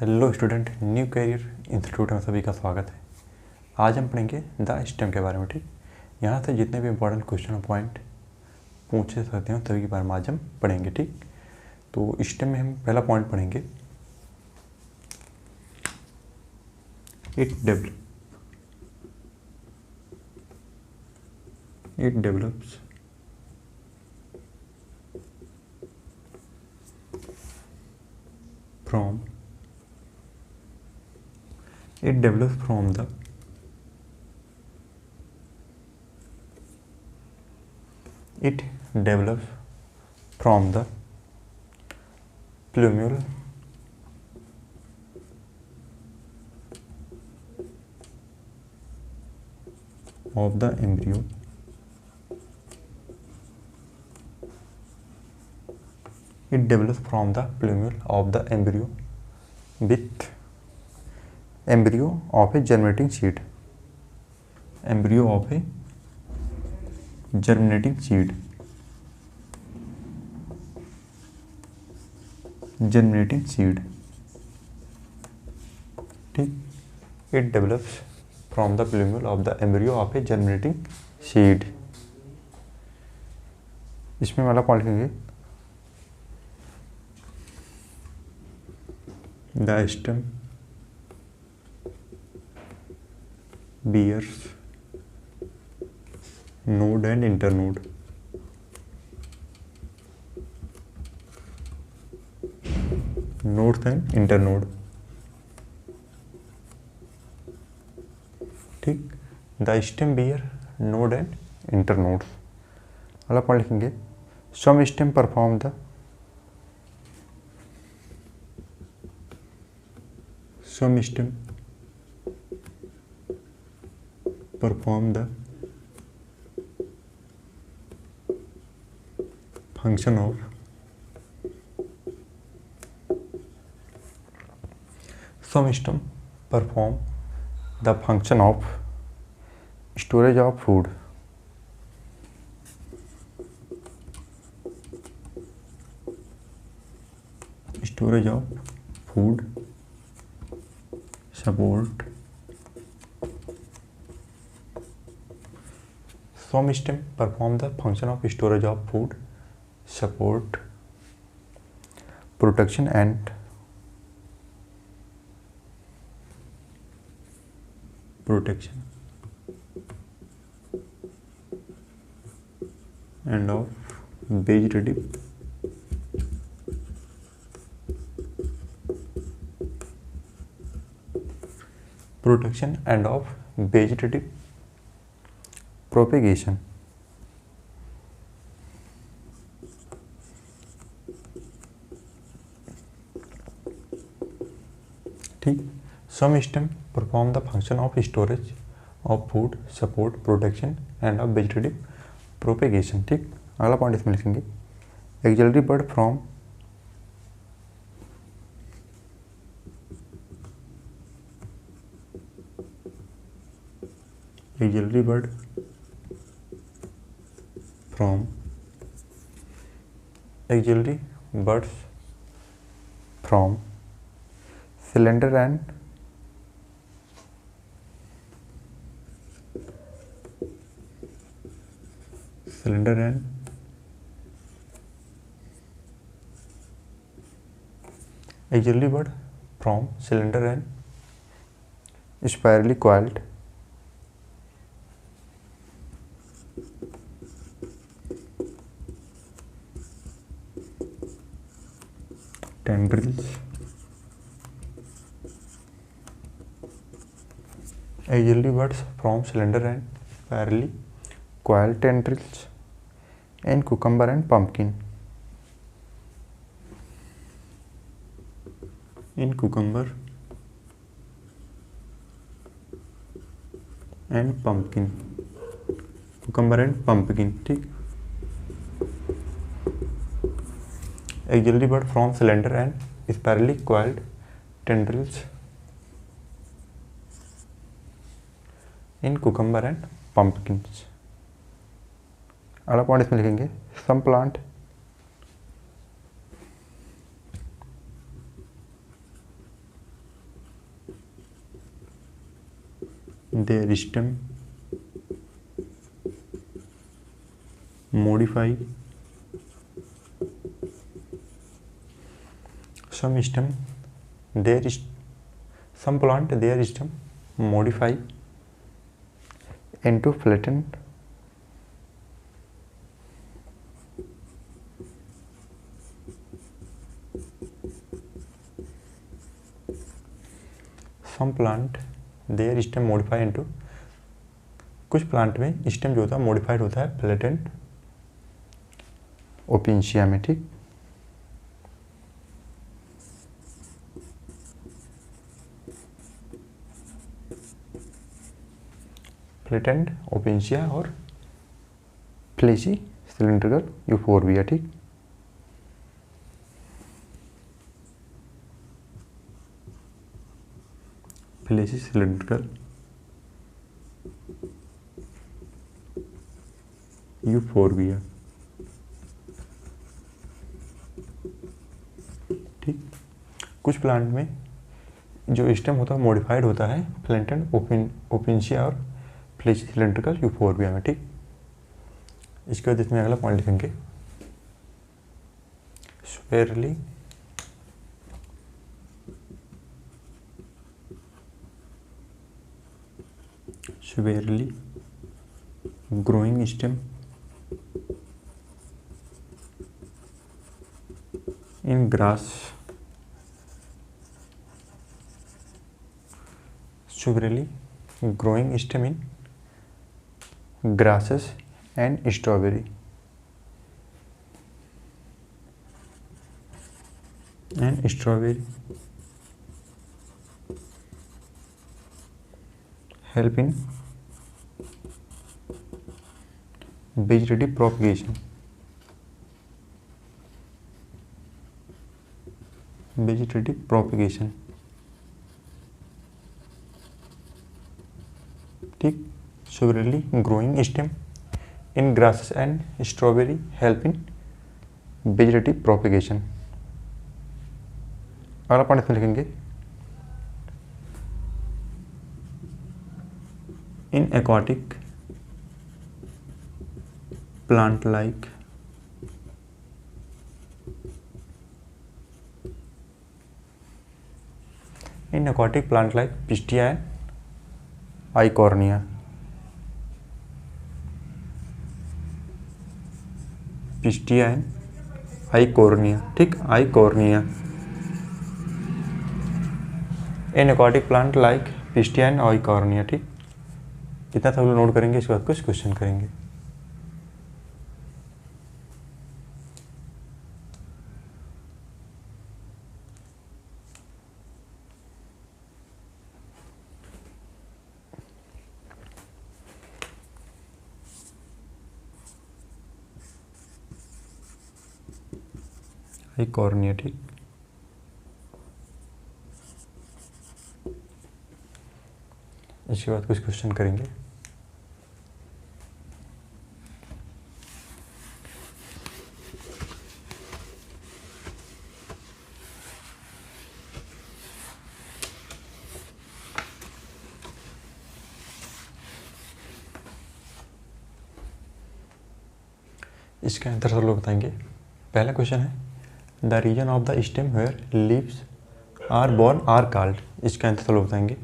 Hello student, new career institute में सभी का स्वागत है। आज हम पढ़ेंगे द स्टेम के बारे में। ठीक, यहाँ से जितने भी इंपॉर्टेंट क्वेश्चन पॉइंट पूछे सकते हैं सभी के बारे में आज हम पढ़ेंगे। ठीक, तो स्टेम में हम पहला पॉइंट पढ़ेंगे, it develops from it develops from the plumule of the embryo with embryo of a germinating seed. ठीक, it develops from the plumule of the embryo of a germinating seed. इसमें वाला point लिखेंगे, the stem bears node and internode. Nodes and internode. ठीक, the stem bear node and internodes. अगला point लिखेंगे, some stem perform the function of storage of food. Support. Some stem perform the function of storage of food, support, protection and of vegetative propagation. ठीक, some stem perform the function of storage of food, support, protection and of vegetative propagation. ठीक, अगला point इसमें लिखेंगे, axillary bud from cylinder and spirally coiled tendrils. Usually birds from cylinder and spirally coiled tendrils in cucumber and pumpkin. Cucumber and pumpkin. ठीक, axillary bud form slender and spirally coiled tendrils in cucumber and pumpkins. अगला point इसमें लिखेंगे, some plant their stem modify some plant their stem modify into flattened some plant their stem modify into, कुछ plant में stem जो होता है modified होता है फ्लैटेंड ओपिंशिया में, ठीक। फ्लैटेंड ओपिंशिया और फ्लेशी सिलिंड्रिकल यूफोरबिया, ठीक। फ्लेशी सिलिंड्रिकल यूफोरबिया, ठीक। कुछ प्लांट में जो स्टेम होता है मॉडिफाइड होता है फ्लैटेंड ओपिंशिया और फ्लेशी सिलिंड्रिकल यूफोरबिया में, ठीक। इसके बाद इसमें अगला पॉइंट लिखेंगे severely growing stem in grass, severely growing stem in grasses and strawberry, help in vegetative propagation, ठीक। severely growing stem in grasses and strawberry help in vegetative propagation। अगला point इसमें लिखेंगे in aquatic plant like Pistia and Eichhornia, ठीक। Eichhornia in aquatic plant like Pistia and Eichhornia, ठीक। इतना सब लोग note करेंगे, इसके बाद कुछ क्वेश्चन करेंगे। Eichhornia, ठीक। इसके बाद कुछ क्वेश्चन करेंगे। इसके आंसर सब लोग बताएंगे। पहला क्वेश्चन है the region of the stem where leaves are borne are called. इसका आंसर सब लोग बताएंगे।